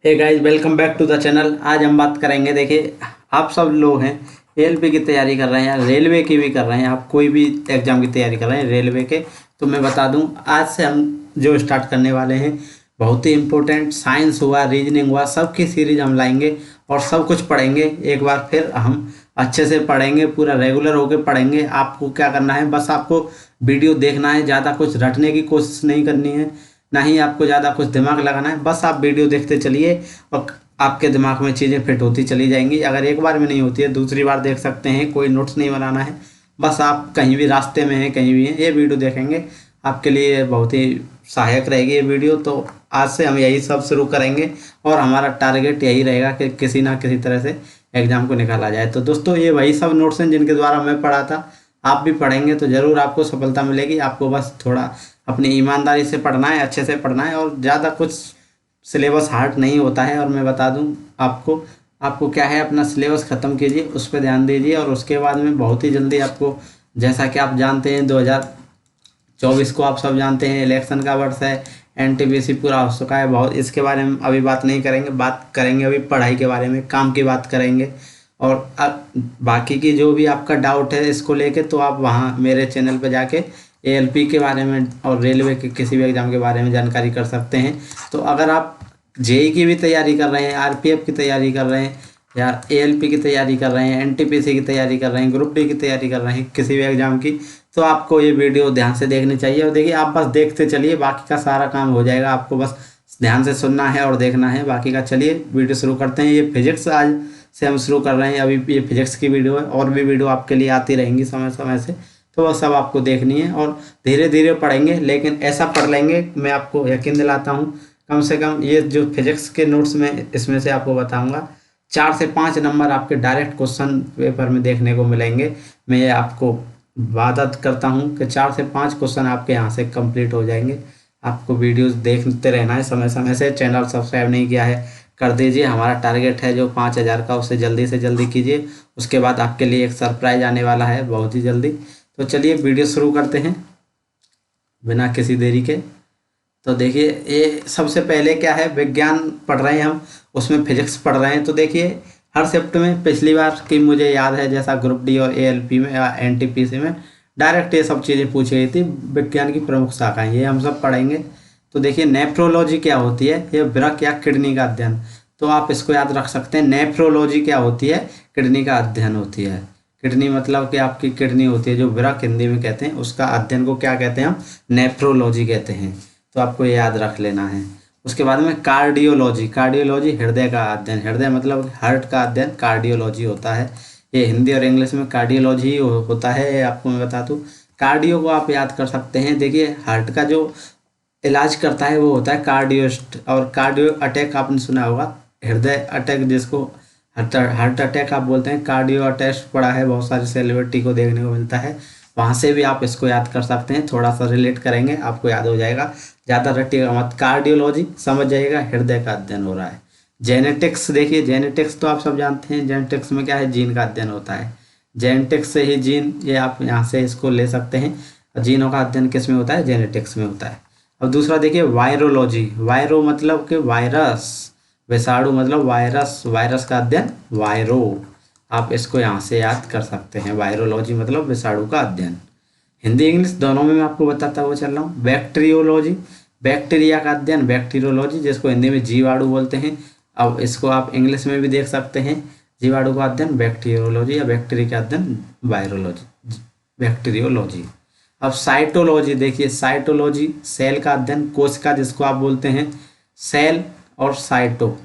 Hey guys, welcome back to the channel. आज हम बात करेंगे। देखिए, आप सब लोग हैं एएलपी की तैयारी कर रहे हैं या रेलवे की भी कर रहे हैं, आप कोई भी एग्ज़ाम की तैयारी कर रहे हैं रेलवे के, तो मैं बता दूं आज से हम जो स्टार्ट करने वाले हैं बहुत ही इम्पोर्टेंट साइंस हुआ, रीजनिंग हुआ, सबकी सीरीज हम लाएंगे और सब कुछ पढ़ेंगे। एक बार फिर हम अच्छे से पढ़ेंगे, पूरा रेगुलर होकर पढ़ेंगे। आपको क्या करना है, बस आपको वीडियो देखना है, ज़्यादा कुछ रटने की कोशिश नहीं करनी है, ना ही आपको ज़्यादा कुछ दिमाग लगाना है। बस आप वीडियो देखते चलिए और आपके दिमाग में चीज़ें फिट होती चली जाएंगी। अगर एक बार में नहीं होती है, दूसरी बार देख सकते हैं, कोई नोट्स नहीं बनाना है। बस आप कहीं भी रास्ते में हैं, कहीं भी हैं, ये वीडियो देखेंगे, आपके लिए बहुत ही सहायक रहेगी ये वीडियो। तो आज से हम यही सब शुरू करेंगे और हमारा टारगेट यही रहेगा कि किसी ना किसी तरह से एग्ज़ाम को निकाला जाए। तो दोस्तों, ये वही सब नोट्स हैं जिनके द्वारा मैं पढ़ा था। आप भी पढ़ेंगे तो ज़रूर आपको सफलता मिलेगी। आपको बस थोड़ा अपनी ईमानदारी से पढ़ना है, अच्छे से पढ़ना है, और ज़्यादा कुछ सिलेबस हार्ड नहीं होता है। और मैं बता दूं आपको क्या है, अपना सिलेबस ख़त्म कीजिए, उस पर ध्यान दीजिए, और उसके बाद में बहुत ही जल्दी आपको, जैसा कि आप जानते हैं 2024 को आप सब जानते हैं इलेक्शन का वर्ष है, एनटीपीसी पूरा हो चुका है। बहुत इसके बारे में अभी बात नहीं करेंगे, बात करेंगे अभी पढ़ाई के बारे में, काम की बात करेंगे। और बाकी की जो भी आपका डाउट है इसको लेके, तो आप वहाँ मेरे चैनल पर जाके एएलपी के बारे में और रेलवे के किसी भी एग्ज़ाम के बारे में जानकारी कर सकते हैं। तो अगर आप जेई की भी तैयारी कर रहे हैं, आरपीएफ की तैयारी कर रहे हैं, या एएलपी की तैयारी कर रहे हैं, एनटीपीसी की तैयारी कर रहे हैं, ग्रुप डी की तैयारी कर रहे हैं, किसी भी एग्ज़ाम की, तो आपको ये वीडियो ध्यान से देखनी चाहिए। और देखिए, आप बस देखते चलिए, बाकी का सारा काम हो जाएगा। आपको बस ध्यान से सुनना है और देखना है, बाकी का। चलिए वीडियो शुरू करते हैं। ये फिजिक्स आज से हम शुरू कर रहे हैं, अभी ये फिजिक्स की वीडियो है, और भी वीडियो आपके लिए आती रहेंगी समय समय से, तो वह सब आपको देखनी है और धीरे धीरे पढ़ेंगे, लेकिन ऐसा पढ़ लेंगे, मैं आपको यकीन दिलाता हूँ। कम से कम ये जो फिजिक्स के नोट्स में, इसमें से आपको बताऊंगा 4 से 5 नंबर आपके डायरेक्ट क्वेश्चन पेपर में देखने को मिलेंगे। मैं ये आपको वादा करता हूँ कि 4 से 5 क्वेश्चन आपके यहाँ से कंप्लीट हो जाएंगे। आपको वीडियोस देखते रहना है समय समय से। चैनल सब्सक्राइब नहीं किया है, कर दीजिए। हमारा टारगेट है जो 5000 का, उसे जल्दी से जल्दी कीजिए। उसके बाद आपके लिए एक सरप्राइज आने वाला है बहुत ही जल्दी। तो चलिए वीडियो शुरू करते हैं बिना किसी देरी के। तो देखिए, ये सबसे पहले क्या है, विज्ञान पढ़ रहे हैं हम, उसमें फिजिक्स पढ़ रहे हैं। तो देखिए, हर शिफ्ट में पिछली बार की मुझे याद है, जैसा ग्रुप डी और एएलपी में या एनटीपीसी में डायरेक्ट ये सब चीज़ें पूछी गई थी। विज्ञान की प्रमुख शाखाएं ये हम सब पढ़ेंगे। तो देखिए, नेफ्रोलॉजी क्या होती है, ये वृक्क या किडनी का अध्ययन। तो आप इसको याद रख सकते हैं। नेफ्रोलॉजी क्या होती है, किडनी का अध्ययन होती है। किडनी मतलब कि आपकी किडनी होती है, जो वृक्क हिंदी में कहते हैं, उसका अध्ययन को क्या कहते हैं, हम नेफ्रोलॉजी कहते हैं। तो आपको ये याद रख लेना है। उसके बाद में कार्डियोलॉजी, कार्डियोलॉजी हृदय का अध्ययन, हृदय मतलब हार्ट का अध्ययन कार्डियोलॉजी होता है। ये हिंदी और इंग्लिश में कार्डियोलॉजी होता है। आपको मैं बता दूँ, कार्डियो को आप याद कर सकते हैं। देखिए, हार्ट का जो इलाज करता है वो होता है कार्डियोस्ट, और कार्डियो अटैक आपने सुना होगा, हृदय अटैक जिसको हार्ट अटैक आप बोलते हैं, कार्डियो अटैक पड़ा है, बहुत सारे सेलिब्रिटी को देखने को मिलता है। वहाँ से भी आप इसको याद कर सकते हैं, थोड़ा सा रिलेट करेंगे, आपको याद हो जाएगा। ज़्यादा रटिएगा मत, कार्डियोलॉजी समझ जाइएगा, हृदय का अध्ययन हो रहा है। जेनेटिक्स, देखिए जेनेटिक्स तो आप सब जानते हैं, जेनेटिक्स में क्या है, जीन का अध्ययन होता है। जेनेटिक्स से ही जीन, ये आप यहाँ से इसको ले सकते हैं। जीनों का अध्ययन किस में होता है, जेनेटिक्स में होता है। अब दूसरा देखिए, वायरोलॉजी, वायरो मतलब कि वायरस, विषाणु मतलब वायरस, वायरस का अध्ययन वायरो, आप इसको यहाँ से याद कर सकते हैं। वायरोलॉजी मतलब विषाणु का अध्ययन। हिंदी इंग्लिश दोनों में मैं आपको बताता हुआ चल रहा हूँ। बैक्टीरियोलॉजी, बैक्टीरिया का अध्ययन, बैक्टीरियोलॉजी जिसको हिंदी में जीवाणु बोलते हैं। अब इसको आप इंग्लिश में भी देख सकते हैं, जीवाणु का अध्ययन बैक्टीरियोलॉजी, या बैक्टीरिया का अध्ययन वायरोलॉजी, बैक्टीरियोलॉजी। अब साइटोलॉजी, देखिए साइटोलॉजी सेल का अध्ययन, कोशिका जिसको आप बोलते हैं, सेल और साइटो,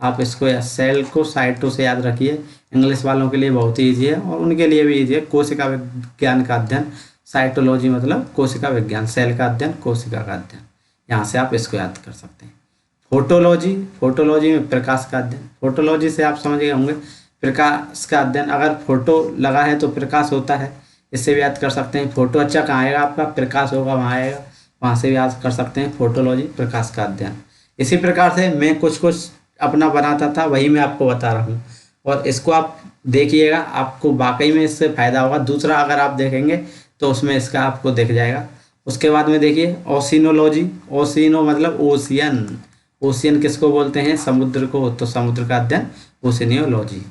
आप इसको सेल को साइटो से याद रखिए। इंग्लिश वालों के लिए बहुत ही ईजी है और उनके लिए भी ईजी है। कोशिका विज्ञान का अध्ययन, साइटोलॉजी मतलब कोशिका विज्ञान, सेल का अध्ययन, कोशिका का अध्ययन, यहाँ से आप इसको याद कर सकते हैं। फोटोलॉजी, फोटोलॉजी में प्रकाश का अध्ययन, फोटोलॉजी से आप समझ गए होंगे, प्रकाश का अध्ययन, अगर फोटो लगा है तो प्रकाश होता है, इससे भी याद कर सकते हैं। फोटो अच्छा कहाँ आएगा आपका, प्रकाश होगा वहाँ आएगा, वहाँ से भी याद कर सकते हैं। फोटोलॉजी प्रकाश का अध्ययन। इसी प्रकार से मैं कुछ अपना बनाता था, वही मैं आपको बता रहा हूँ, और इसको आप देखिएगा, आपको वाकई में इससे फ़ायदा होगा। दूसरा अगर आप देखेंगे तो उसमें इसका आपको दिख जाएगा। उसके बाद में देखिए ओशिनोलॉजी, ओशिनो मतलब ओशियन, ओशियन किसको बोलते हैं? समुद्र को, तो समुद्र का अध्ययन ओशिनियोलॉजी।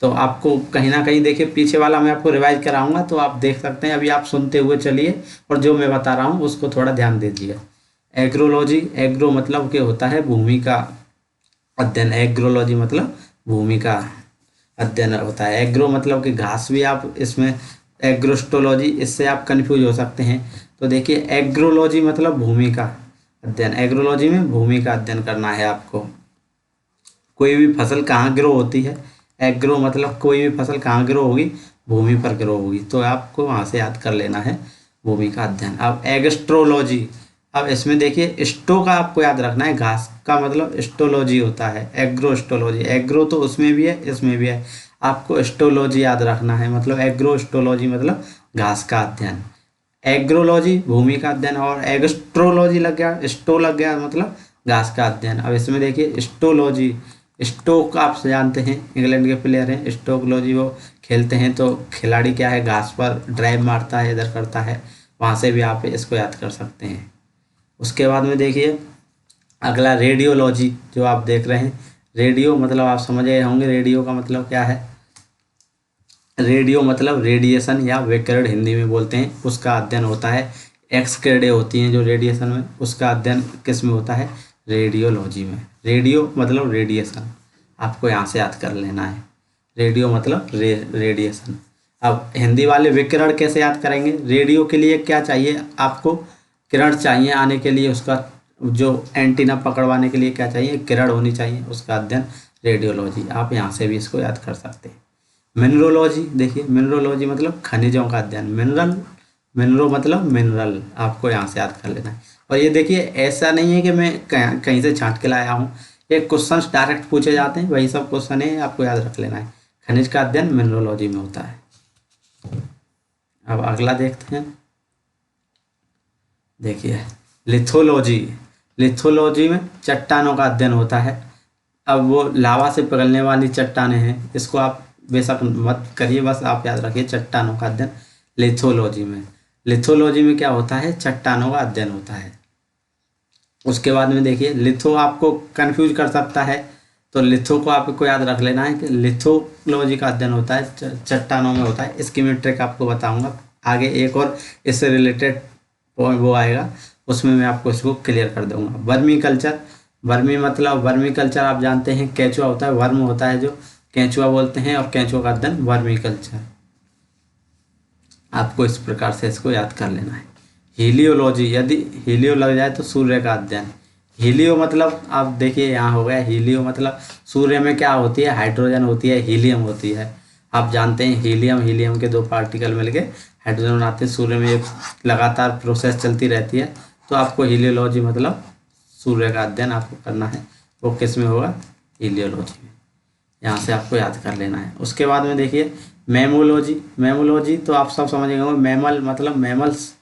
तो आपको कहीं ना कहीं देखिए पीछे वाला मैं आपको रिवाइज कराऊंगा तो आप देख सकते हैं। अभी आप सुनते हुए चलिए और जो मैं बता रहा हूँ उसको थोड़ा ध्यान दीजिए। एग्रोलॉजी, एग्रो मतलब क्या होता है? भूमि का अध्ययन। एग्रोलॉजी मतलब भूमि का अध्ययन होता है। एग्रो मतलब कि घास भी आप इसमें एग्रोस्टोलॉजी, इससे आप कंफ्यूज हो सकते हैं। तो देखिए एग्रोलॉजी मतलब भूमि का अध्ययन। एग्रोलॉजी में भूमि का अध्ययन करना है आपको। कोई भी फसल कहाँ ग्रो होती है? एग्रो मतलब कोई भी फसल कहाँ ग्रो होगी? भूमि पर ग्रो होगी। तो आपको वहाँ से याद कर लेना है भूमि का अध्ययन। अब एग्स्ट्रोलॉजी, अब इसमें देखिए स्टो का आपको याद रखना है। घास का मतलब स्टोलॉजी होता है। एग्रो स्टोलॉजी, एग्रो तो उसमें भी है इसमें भी है, आपको स्टोलॉजी याद रखना है। मतलब एग्रो स्टोलॉजी मतलब घास का अध्ययन, एग्रोलॉजी भूमि का अध्ययन, और एग्स्ट्रोलॉजी लग गया, स्टो लग गया मतलब घास का अध्ययन। अब इसमें देखिए स्टोलॉजी, स्टोक आप जानते हैं इंग्लैंड के प्लेयर हैं स्टोकलॉजी, वो खेलते हैं तो खिलाड़ी क्या है? घास पर ड्राइव मारता है, इधर करता है, वहाँ से भी आप इसको याद कर सकते हैं। उसके बाद में देखिए अगला रेडियोलॉजी जो आप देख रहे हैं। रेडियो मतलब आप समझ गए होंगे रेडियो का मतलब क्या है? रेडियो मतलब रेडिएशन या विकिरण हिंदी में बोलते हैं, उसका अध्ययन होता है। एक्स किरणें होती हैं जो रेडिएशन में, उसका अध्ययन किस में होता है? रेडियोलॉजी में। रेडियो मतलब रेडिएशन, आपको यहाँ से याद कर लेना है। रेडियो मतलब रेडिएशन। अब हिंदी वाले विकिरण कैसे याद करेंगे? रेडियो के लिए क्या चाहिए आपको? किरण चाहिए आने के लिए, उसका जो एंटीना पकड़वाने के लिए क्या चाहिए? किरण होनी चाहिए, उसका अध्ययन रेडियोलॉजी। आप यहाँ से भी इसको याद कर सकते हैं। मिनरोलॉजी, देखिए मिनरोलॉजी मतलब खनिजों का अध्ययन। मिनरल, मिनरो मतलब मिनरल, आपको यहाँ से याद कर लेना है। और ये देखिए ऐसा नहीं है कि मैं कहीं से छांट के लाया हूँ, ये क्वेश्चंस डायरेक्ट पूछे जाते हैं, वही सब क्वेश्चन है, आपको याद रख लेना है। खनिज का अध्ययन मिनरोलॉजी में होता है। अब अगला देखते हैं, देखिए लिथोलॉजी। लिथोलॉजी में चट्टानों का अध्ययन होता है। अब वो लावा से पिघलने वाली चट्टानें हैं, इसको आप बेशक मत करिए, बस आप याद रखिए चट्टानों का अध्ययन लिथोलॉजी में। लिथोलॉजी में क्या होता है? चट्टानों का अध्ययन होता है। उसके बाद में देखिए लिथो आपको कंफ्यूज कर सकता है, तो लिथो को आपको याद रख लेना है कि लिथोलॉजी का अध्ययन होता है चट्टानों में होता है। इसकी मैं ट्रिक आपको बताऊंगा आगे, एक और इससे रिलेटेड वो आएगा, उसमें मैं आपको इसको क्लियर कर दूंगा। वर्मी कल्चर, वर्मी मतलब वर्मी कल्चर आप जानते हैं केंचुआ होता है, वर्म होता है जो केंचुआ बोलते हैं, और केंचुआ का अध्ययन वर्मी कल्चर। आपको इस प्रकार से इसको याद कर लेना है। हीलियोलॉजी, यदि हीलियो लग जाए तो सूर्य का अध्ययन। हीलियो मतलब आप देखिए यहाँ हो गया, हीलियो मतलब सूर्य में क्या होती है? हाइड्रोजन होती है, हीलियम होती है। आप जानते हैं हीलियम, हीलियम के दो पार्टिकल मिलके हाइड्रोजन बनाते हैं। सूर्य में एक लगातार प्रोसेस चलती रहती है। तो आपको हीलियोलॉजी मतलब सूर्य का अध्ययन आपको करना है, वो किस में होगा? हीलियोलॉजी में। यहाँ से आपको याद कर लेना है। उसके बाद में देखिए मैमोलॉजी। मैमोलॉजी तो आप सब समझ गए होंगे, मैमल मतलब मैमल्स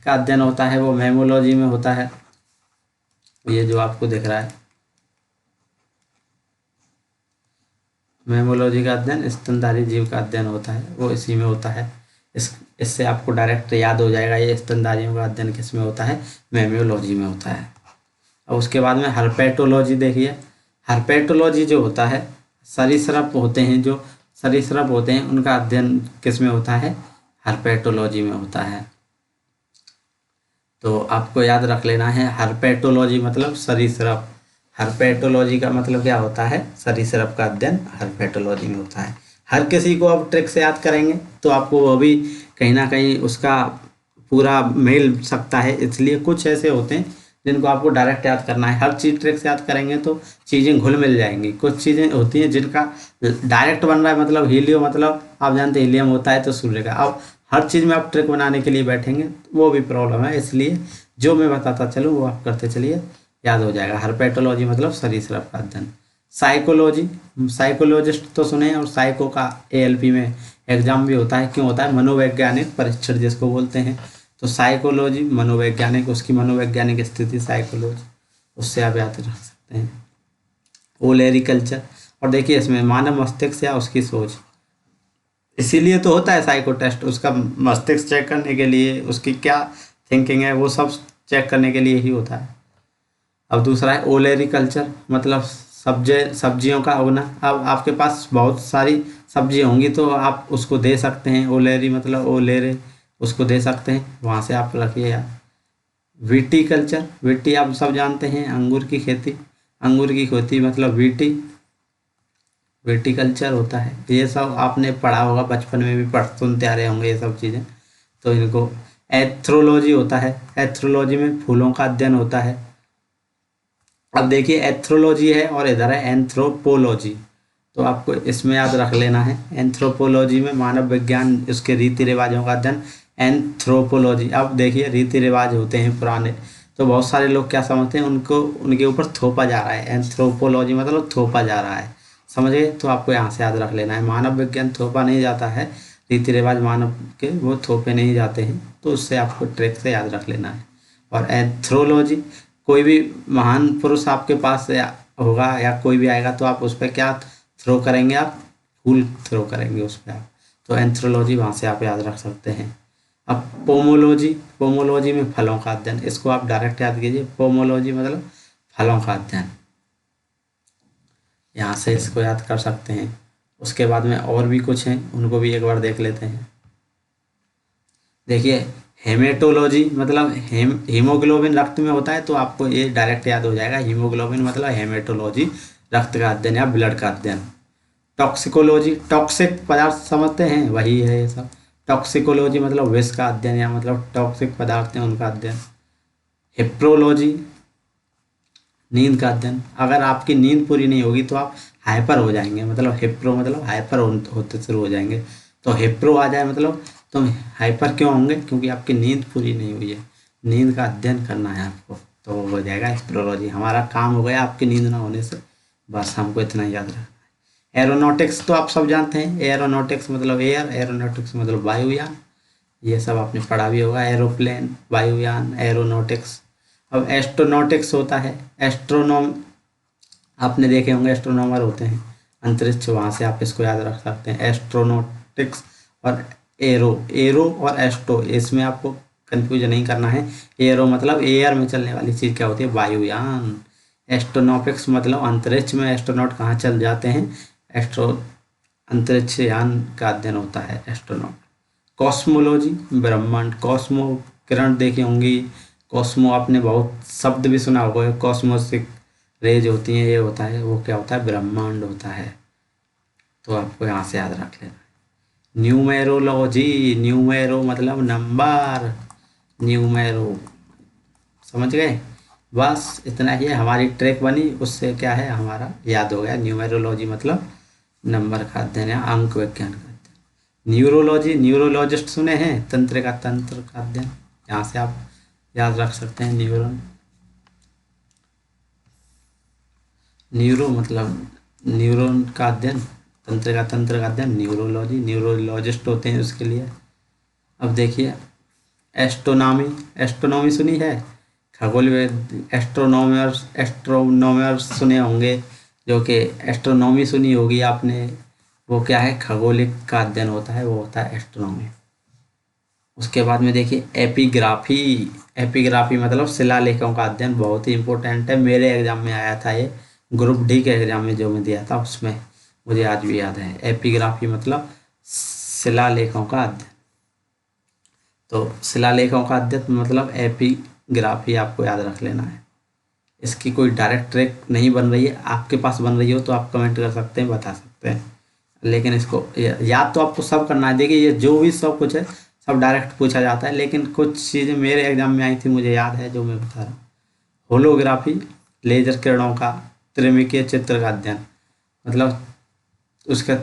का अध्ययन होता है, वो मैमोलॉजी में होता है। ये जो आपको दिख रहा है मैमोलॉजी का अध्ययन स्तनधारी जीव का अध्ययन होता है, वो इसी में होता है। इससे आपको डायरेक्ट याद हो जाएगा ये स्तनधारियों का अध्ययन किस में होता है? मैमोलॉजी में होता है। और उसके बाद में हर्पेटोलॉजी देखिए, हर्पेटोलॉजी जो होता है सरीसृप होते हैं, जो सरीसृप होते हैं उनका अध्ययन किस में होता है? हर्पेटोलॉजी में होता है। तो आपको याद रख लेना है हर्पेटोलॉजी मतलब सरीसृप। हर्पेटोलॉजी का मतलब क्या होता है? सरीसृप का अध्ययन हर्पेटोलॉजी में होता है। हर किसी को आप ट्रिक से याद करेंगे तो आपको वो भी कहीं ना कहीं उसका पूरा मिल सकता है, इसलिए कुछ ऐसे होते हैं जिनको आपको डायरेक्ट याद करना है। हर चीज़ ट्रिक से याद करेंगे तो चीज़ें घुल मिल जाएंगी। कुछ चीज़ें होती हैं जिनका डायरेक्ट बन रहा है, मतलब हीलियो मतलब आप जानते हैं हीलियम होता है तो सूर्य का। अब हर चीज़ में आप ट्रिक बनाने के लिए बैठेंगे वो भी प्रॉब्लम है, इसलिए जो मैं बताता चलूँ वो आप करते चलिए, याद हो जाएगा। हर्पेटोलॉजी मतलब सरीसृप का अध्ययन। साइकोलॉजी, साइकोलॉजिस्ट तो सुने, और साइको का एएलपी में एग्जाम भी होता है। क्यों होता है? मनोवैज्ञानिक परीक्षण जिसको बोलते हैं। तो साइकोलॉजी मनोवैज्ञानिक, उसकी मनोवैज्ञानिक स्थिति साइकोलॉजी, उससे आप याद रख सकते हैं। ओलेरिकल्चर, और देखिए इसमें मानव मस्तिष्क या उसकी सोच, इसीलिए तो होता है साइको टेस्ट, उसका मस्तिष्क चेक करने के लिए, उसकी क्या थिंकिंग है वो सब चेक करने के लिए ही होता है। अब दूसरा है ओलेरी कल्चर, मतलब सब्जियों का उगना। अब आपके पास बहुत सारी सब्जी होंगी तो आप उसको दे सकते हैं, ओलेरी मतलब ओलेरे, उसको दे सकते हैं, वहाँ से आप रखिए यार। वीटी कल्चर, वीटी आप सब जानते हैं, अंगूर की खेती, अंगूर की खेती मतलब वीटी, विटिकल्चर होता है। ये सब आपने पढ़ा होगा, बचपन में भी पढ़ सुनते आ रहे होंगे ये सब चीज़ें। तो इनको एथ्रोलॉजी होता है, एथ्रोलॉजी में फूलों का अध्ययन होता है। अब देखिए एथ्रोलॉजी है और इधर है एंथ्रोपोलॉजी, तो आपको इसमें याद रख लेना है। एंथ्रोपोलॉजी में मानव विज्ञान, उसके रीति रिवाजों का अध्ययन। एंथ्रोपोलॉजी, अब देखिए रीति रिवाज होते हैं पुराने, तो बहुत सारे लोग क्या समझते हैं, उनको उनके ऊपर थोपा जा रहा है। एंथ्रोपोलॉजी मतलब थोपा जा रहा है, समझ गए? तो आपको यहाँ से याद रख लेना है, मानव विज्ञान थोपा नहीं जाता है, रीति रिवाज मानव के वो थोपे नहीं जाते हैं, तो उससे आपको ट्रिक से याद रख लेना है। और एंथ्रोलॉजी, कोई भी महान पुरुष आपके पास होगा या कोई भी आएगा तो आप उस पर क्या थ्रो करेंगे, आप फूल थ्रो करेंगे उस पर आप। तो एंथ्रोलॉजी वहाँ से आप याद रख सकते हैं। अब पोमोलॉजी, पोमोलॉजी में फलों का अध्ययन, इसको आप डायरेक्ट याद कीजिए, पोमोलॉजी मतलब फलों का अध्ययन, यहाँ से इसको याद कर सकते हैं। उसके बाद में और भी कुछ हैं, उनको भी एक बार देख लेते हैं। देखिए हेमेटोलॉजी मतलब हीमोग्लोबिन रक्त में होता है, तो आपको ये डायरेक्ट याद हो जाएगा, हीमोग्लोबिन मतलब हेमेटोलॉजी, रक्त का अध्ययन या ब्लड का अध्ययन। टॉक्सिकोलॉजी, टॉक्सिक पदार्थ समझते हैं, वही है ये सब। टॉक्सिकोलॉजी मतलब विष का अध्ययन या मतलब टॉक्सिक पदार्थ हैं उनका अध्ययन। हिप्रोलॉजी, नींद का अध्ययन, अगर आपकी नींद पूरी नहीं होगी तो आप हाइपर हो जाएंगे, मतलब हिप्रो मतलब हाइपर होते शुरू हो जाएंगे। तो हिप्रो आ जाए मतलब तुम हाइपर क्यों होंगे, क्योंकि आपकी नींद पूरी नहीं हुई है, नींद का अध्ययन करना है आपको, तो वो हो जाएगा हिप्रोलॉजी। हमारा काम हो गया आपकी नींद ना होने से, बस हमको इतना याद रखना है। एरोनॉटिक्स तो आप सब जानते हैं, एरोनॉटिक्स मतलब एयर, एरोनॉटिक्स मतलब वायुयान, ये सब आपने पढ़ा भी होगा, एरोप्लेन, वायुयान, एरोनॉटिक्स। अब एस्ट्रोनॉटिक्स होता है, एस्ट्रोनॉम आपने देखे होंगे, एस्ट्रोनॉमर होते हैं अंतरिक्ष, वहाँ से आप इसको याद रख सकते हैं, एस्ट्रोनॉटिक्स। और एरो, एरो और एस्ट्रो, इसमें आपको कंफ्यूज नहीं करना है। एरो मतलब एयर में चलने वाली चीज़ क्या होती है, वायुयान। एस्ट्रोनॉटिक्स मतलब अंतरिक्ष में एस्ट्रोनॉट कहाँ चल जाते हैं, एस्ट्रो अंतरिक्ष यान का अध्ययन होता है एस्ट्रोनॉट। कॉस्मोलॉजी, ब्रह्मांड, कॉस्मो किरण देखी होंगी, कॉस्मो आपने बहुत शब्द भी सुना होगा, कॉस्मोसिक रेज होती हैं, ये होता है, वो क्या होता है, ब्रह्मांड होता है, तो आपको यहाँ से याद रख लेना। न्यूमेरोलॉजी, न्यूमेरो मतलब नंबर, न्यूमेरो, समझ गए? बस इतना ही है, हमारी ट्रैक बनी, उससे क्या है हमारा याद हो गया, न्यूमेरोलॉजी मतलब नंबर का अध्ययन या अंक विज्ञान का अध्ययन। न्यूरोलॉजी, न्यूरोलॉजिस्ट सुने हैं, तंत्र का अध्ययन, यहाँ से आप याद रख सकते हैं। न्यूरॉन, न्यूरो मतलब न्यूरॉन का अध्ययन, तंत्र का अध्ययन, न्यूरोलॉजी, न्यूरोलॉजिस्ट होते हैं उसके लिए। अब देखिए एस्ट्रोनॉमी, एस्ट्रोनॉमी सुनी है, खगोल एस्ट्रोनॉमर्स, एस्ट्रोनॉमर्स सुने होंगे, जो कि एस्ट्रोनॉमी सुनी होगी आपने, वो क्या है, खगोलिक का अध्ययन होता है, वो होता है एस्ट्रोनॉमी। उसके बाद में देखिए एपिग्राफी, एपिग्राफी मतलब शिलालेखों का अध्ययन, बहुत ही इंपॉर्टेंट है, मेरे एग्जाम में आया था ये, ग्रुप डी के एग्जाम में जो मैं दिया था उसमें, मुझे आज भी याद है। एपिग्राफी मतलब शिलालेखों का अध्ययन, तो शिलालेखों का अध्ययन मतलब एपिग्राफी आपको याद रख लेना है। इसकी कोई डायरेक्ट ट्रैक नहीं बन रही है, आपके पास बन रही हो तो आप कमेंट कर सकते हैं, बता सकते हैं, लेकिन इसको याद तो आपको सब करना है। देखिए ये जो भी सब कुछ है सब डायरेक्ट पूछा जाता है, लेकिन कुछ चीज़ें मेरे एग्जाम में आई थी, मुझे याद है जो मैं बता रहा हूँ। होलोग्राफी, लेजर किरणों का त्रिमिकीय चित्र का अध्ययन, मतलब उसका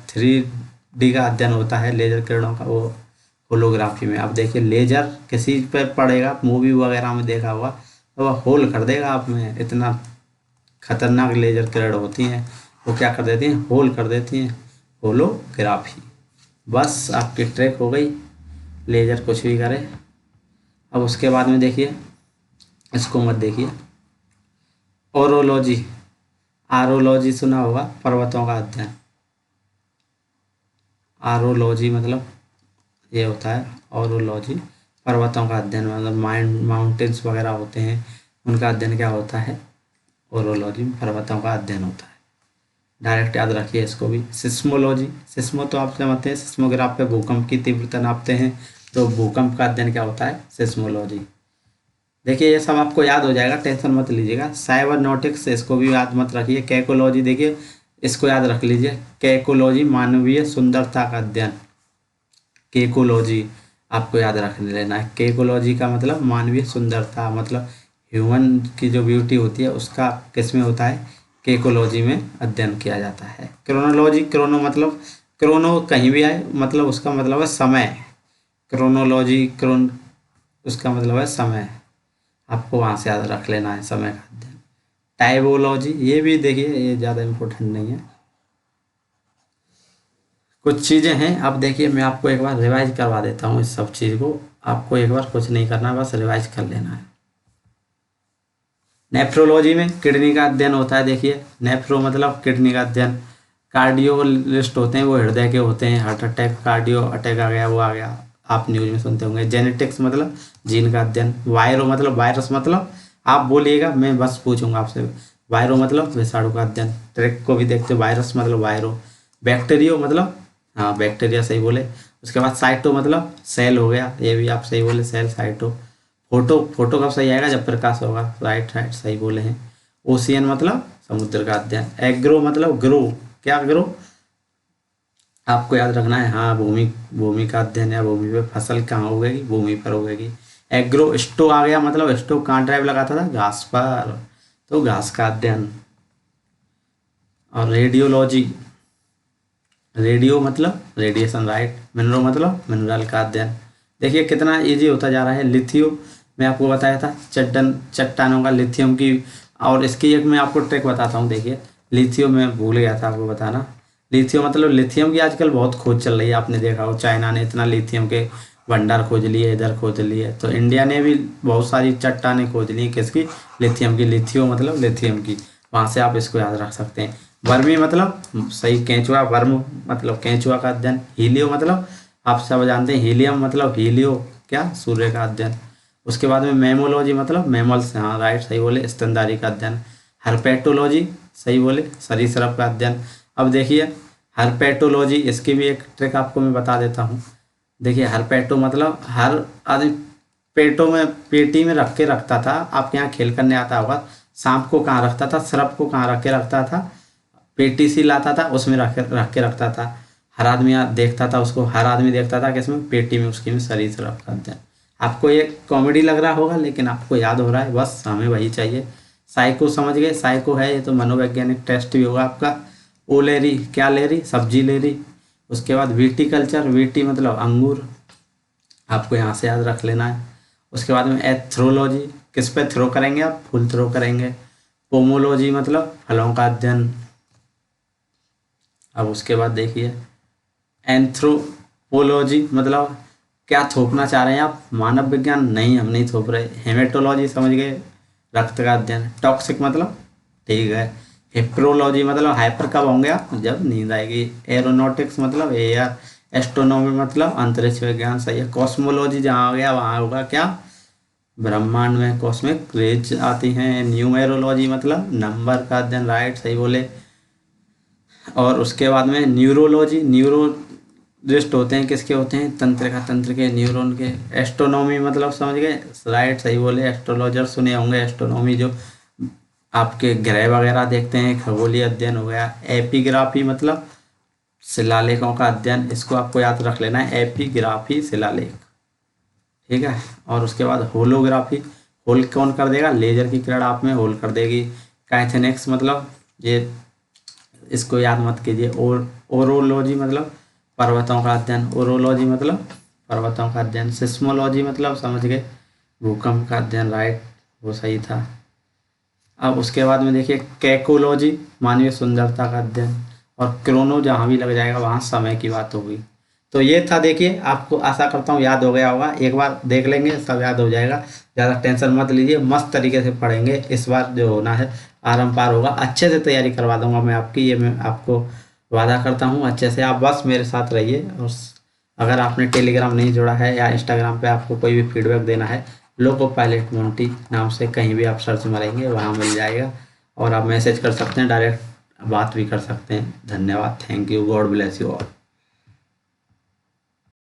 3D का अध्ययन होता है लेजर किरणों का, वो होलोग्राफी में। आप देखिए लेजर किसी पर पड़ेगा, मूवी वगैरह में देखा होगा, तो वह होल कर देगा आप में, इतना खतरनाक लेजर किरण होती हैं, वो क्या कर देती हैं, होल कर देती हैं, होलोग्राफी। बस आपकी ट्रैक हो गई, लेजर कुछ भी करे। अब उसके बाद में देखिए, इसको मत देखिए, ओरोलॉजी, आरोलॉजी सुना होगा, पर्वतों का अध्ययन, आरोलॉजी मतलब ये होता है, ओरोलॉजी पर्वतों का अध्ययन, मतलब माउंटेन्स वगैरह होते हैं, उनका अध्ययन क्या होता है? ओरोलॉजी में पर्वतों का अध्ययन होता है। डायरेक्ट याद रखिए इसको भी। सिस्मोलॉजी, सिस्मो तो आप समझते हैं, सिस्मोग्राफ पे भूकंप की तीव्रता नापते हैं, तो भूकंप का अध्ययन क्या होता है? सिस्मोलॉजी। देखिए ये सब आपको याद हो जाएगा, टेंशन मत लीजिएगा। साइबरनॉटिक्स, इसको भी याद मत रखिए। कैकोलॉजी, देखिए इसको याद रख लीजिए। कैकोलॉजी मानवीय सुंदरता का अध्ययन। केकोलॉजी आपको याद रख लेना है। केकोलॉजी का मतलब मानवीय सुंदरता, मतलब ह्यूमन की जो ब्यूटी होती है उसका किस में होता है? केकोलॉजी में अध्ययन किया जाता है। क्रोनोलॉजी, क्रोनो मतलब क्रोनो कहीं भी आए, मतलब उसका मतलब है समय। क्रोनोलॉजी, उसका मतलब है समय। आपको वहाँ से याद रख लेना है, समय का अध्ययन। टाइपोलॉजी, ये भी देखिए, ये ज़्यादा इम्पोर्टेंट नहीं है। कुछ चीज़ें हैं, अब देखिए मैं आपको एक बार रिवाइज करवा देता हूँ इस सब चीज़ को। आपको एक बार कुछ नहीं करना, बस रिवाइज कर लेना है। नेफ्रोलॉजी में किडनी का अध्ययन होता है। देखिए नेफ्रो मतलब किडनी का अध्ययन। कार्डियोलिस्ट होते हैं, वो हृदय के होते हैं। हार्ट अटैक, कार्डियो अटैक आ गया, वो आ गया, आप न्यूज में सुनते होंगे। जेनेटिक्स मतलब जीन का अध्ययन। वायरो मतलब वायरस, मतलब आप बोलिएगा मैं बस पूछूंगा आपसे। वायरो मतलब विषाणु का अध्ययन। ट्रैक को भी देखते हो, वायरस मतलब वायरो। बैक्टीरियो मतलब, हाँ बैक्टीरिया सही बोले। उसके बाद साइटो मतलब सेल हो गया, ये भी आप सही बोले, सेल साइटो। फोटो, फोटो कब सही आएगा? जब प्रकाश होगा। राइट राइट सही बोले हैं। ओशियन मतलब समुद्र का अध्ययन। एग्रो मतलब ग्रो, क्या ग्रो? आपको याद रखना है, हाँ भूमि, भूमि का अध्ययन है। भूमि पे फसल कहाँ उगेगी? भूमि पर उगेगी। एग्रो स्टो आ गया, मतलब स्टो कहाँ ड्राइव लगाता था? घास पर, तो घास का अध्ययन। और रेडियोलॉजी, रेडियो मतलब रेडिएशन, राइट। मिनरल मतलब मिनरल का अध्ययन। देखिए कितना इजी होता जा रहा है। लिथियो, मैं आपको बताया था चट्टानों का लिथियम की। और इसकी एक मैं आपको ट्रिक बताता हूँ। देखिए लिथियम, मैं भूल गया था आपको बताना। लिथियम मतलब, लिथियम की आजकल बहुत खोज चल रही है, आपने देखा हो चाइना ने इतना लिथियम के भंडार खोज लिए, इधर खोज लिए, तो इंडिया ने भी बहुत सारी चट्टानें खोज ली। किसकी? लिथियम की। लिथियो मतलब लिथियम की, वहाँ से आप इसको याद रख सकते हैं। वर्मी मतलब सही केंचुआ, वर्म मतलब केंचुआ का अध्ययन। हीलियो मतलब आप सब जानते हैं, हीलियम मतलब हीलियो, क्या? सूर्य का अध्ययन। उसके बाद में मेमोलॉजी मतलब मेमल्स, हाँ राइट सही बोले, स्तनधारी का अध्ययन। हर्पेटोलॉजी सही बोले, सरीसृप का अध्ययन। अब देखिए हर्पेटोलॉजी, इसकी भी एक ट्रिक आपको मैं बता देता हूँ। देखिए हर्पेटो मतलब हर आदमी पेटों में, पेटी में रख के रखता था। आपके यहाँ खेल करने आता होगा, सांप को कहाँ रखता था? सिरप को कहाँ रख के रखता था? पेटी सी लाता था, उसमें रख के रखता था। हर आदमी देखता था उसको, हर आदमी देखता था किसमें? पेटी में, उसकी में सरीसृप का अध्ययन। आपको ये कॉमेडी लग रहा होगा, लेकिन आपको याद हो रहा है, बस हमें वही चाहिए। साइको समझ गए? साइको है ये तो मनोवैज्ञानिक टेस्ट भी होगा आपका। ओ ले रही, क्या ले रही? सब्जी ले रही। उसके बाद विटीकल्चर, वीटी मतलब अंगूर, आपको यहाँ से याद रख लेना है। उसके बाद में एथ्रोलॉजी, किस पे थ्रो करेंगे आप? फूल थ्रो करेंगे। पोमोलॉजी मतलब फलों का अध्ययन। अब उसके बाद देखिए एंथ्रोपोलॉजी मतलब क्या थोपना चाह रहे हैं आप? मानव विज्ञान? नहीं, हम नहीं थोप रहे। हेमेटोलॉजी समझ गए, रक्त का अध्ययन। टॉक्सिक मतलब, ठीक है। हिप्रोलॉजी मतलब हाइपर कब होंगे आप? जब नींद आएगी। एरोनॉटिक्स मतलब एयर। एस्ट्रोनॉमी मतलब अंतरिक्ष विज्ञान, सही है। कॉस्मोलॉजी जहाँ आ गया वहाँ होगा क्या? ब्रह्मांड में कॉस्मिक रेज आती हैं। न्यूमेरोलॉजी मतलब नंबर का अध्ययन, राइट सही बोले। और उसके बाद में न्यूरोलॉजी, न्यूरोलिस्ट होते हैं, किसके होते हैं? तंत्र के, न्यूरॉन के। एस्ट्रोनॉमी मतलब समझ गए, राइट सही बोले। एस्ट्रोलॉजर सुने होंगे। एस्ट्रोनॉमी जो आपके ग्रह वगैरह देखते हैं, खगोलीय अध्ययन हो गया। एपिग्राफी मतलब शिलालेखों का अध्ययन, इसको आपको याद रख लेना है, एपिग्राफी शिलालेख, ठीक है। और उसके बाद होलोग्राफी, होल कौन कर देगा? लेजर की किरण आप में होल कर देगी। काइथेनिक्स मतलब, ये इसको याद मत कीजिए। और ओरोलॉजी मतलब पर्वतों का अध्ययन। ओरोलॉजी मतलब पर्वतों का अध्ययन। सिस्मोलॉजी मतलब समझ गए, भूकंप का अध्ययन, राइट वो सही था। अब उसके बाद में देखिए कैकोलॉजी, मानवीय सुंदरता का अध्ययन। और क्रोनो जहाँ भी लग जाएगा वहाँ समय की बात होगी। तो ये था, देखिए आपको आशा करता हूँ याद हो गया होगा। एक बार देख लेंगे सब याद हो जाएगा, ज़्यादा टेंशन मत लीजिए, मस्त तरीके से पढ़ेंगे। इस बार जो होना है आरम पार होगा, अच्छे से तैयारी करवा दूंगा मैं आपकी, ये मैं आपको वादा करता हूँ। अच्छे से आप बस मेरे साथ रहिए। और अगर आपने टेलीग्राम नहीं जोड़ा है या इंस्टाग्राम पे आपको कोई भी फीडबैक देना है, लोको पायलट मोंटी नाम से कहीं भी आप सर्च मारेंगे वहाँ मिल जाएगा, और आप मैसेज कर सकते हैं, डायरेक्ट बात भी कर सकते हैं। धन्यवाद, thank you, God bless you all.